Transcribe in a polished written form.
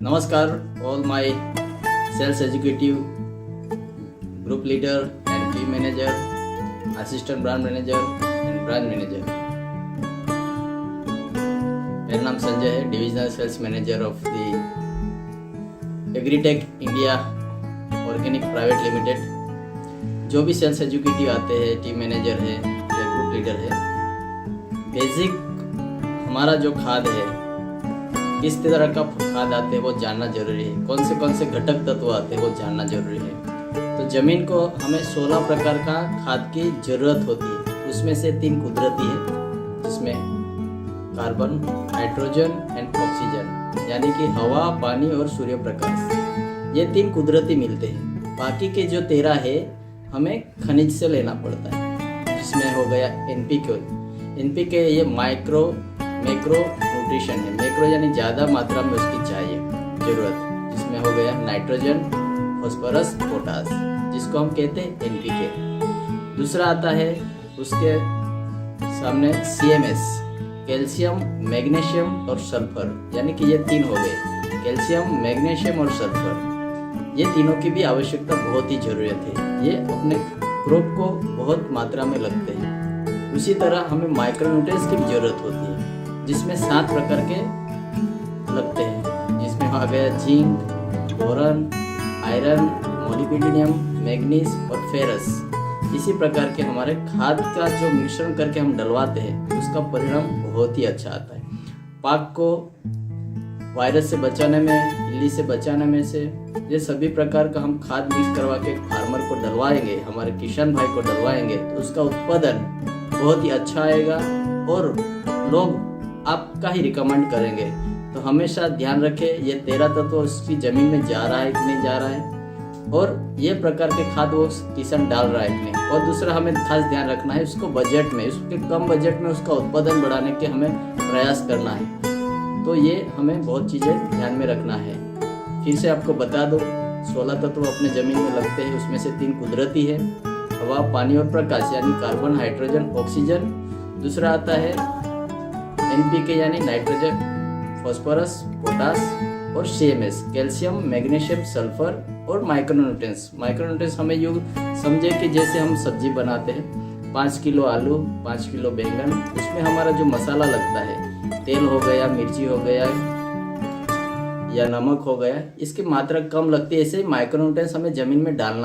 Namaskar, all my sales executive, group leader and team manager, assistant brand manager and brand manager. मेरा नाम संजय है, divisional sales manager of the Agritech India organic private limited. जो भी sales executive आते हैं, team manager है या group leader है, बेसिक हमारा जो खाद है, किस तरह का खाद आते हैं वो जानना जरूरी है। कौन से घटक तत्व आते हैं वो जानना जरूरी है। तो ज़मीन को हमें 16 प्रकार का खाद की ज़रूरत होती है। उसमें से 3 कुदरती है, जिसमें कार्बन, नाइट्रोजन एंड ऑक्सीजन, यानी कि हवा, पानी और सूर्य प्रकाश। ये 3 कुदरती मिलते हैं। बाकी के जो 13 है हमें खनिज से लेना पड़ता है, जिसमें हो गया एनपीके। ये मैक्रो न्यूट्रिशन है। मैक्रो यानी ज़्यादा मात्रा में उसकी चाहिए ज़रूरत, जिसमें हो गया नाइट्रोजन, फॉस्फोरस, पोटास, जिसको हम कहते हैं एनपीके। दूसरा आता है उसके सामने सीएमएस, कैल्शियम, मैग्नीशियम और सल्फर, यानी कि ये 3 हो गए, कैल्शियम, मैग्नीशियम और सल्फर। ये तीनों की भी आवश्यकता बहुत ही ज़रूरत है। ये अपने क्रॉप को बहुत मात्रा में लगते हैं। उसी तरह हमें माइक्रोन्यूट्रिएंट्स की भी ज़रूरत होती है, जिसमें 7 प्रकार के लगते हैं, जिसमें आ गया zinc, boron, iron, molybdenum, manganese और फेरस। इसी प्रकार के हमारे खाद का जो मिश्रण करके हम डलवाते हैं, उसका परिणाम बहुत ही अच्छा आता है। पाक को वायरस से बचाने में, इल्ली से बचाने में से, ये सभी प्रकार का हम खाद मिक्स करवा के फार्मर को डलवाएंगे, हमारे किसान भाई को डलवाएंगे, तो उसका उत्पादन बहुत ही अच्छा आएगा और लोग आपका ही रिकमेंड करेंगे। तो हमेशा ध्यान रखें ये 13 तत्व उसकी ज़मीन में जा रहा है कि नहीं जा रहा है, और ये प्रकार के खाद वो किसान डाल रहा है कि नहीं। और दूसरा हमें खास ध्यान रखना है उसको बजट में, उसके कम बजट में उसका उत्पादन बढ़ाने के हमें प्रयास करना है। तो ये हमें बहुत चीज़ें ध्यान में रखना है। फिर से आपको बता दो, 16 तत्व अपने ज़मीन में लगते हैं। उसमें से 3 कुदरती है, हवा, पानी और प्रकाश, यानी कार्बन, हाइड्रोजन, ऑक्सीजन। दूसरा आता है एनपीके यानी नाइट्रोजन, फॉस्फोरस, पोटास और सीएमएस, कैल्शियम, मैग्नीशियम, सल्फर और माइक्रोन्यूट्रिएंट्स हमें यूँ समझे कि जैसे हम सब्जी बनाते हैं, 5 किलो आलू, 5 किलो बैंगन, उसमें हमारा जो मसाला लगता है, तेल हो गया, मिर्ची हो गया या नमक हो गया, इसकी मात्रा कम लगती है। ऐसे ही माइक्रोन्यूट्रिएंट्स हमें ज़मीन में डालना है।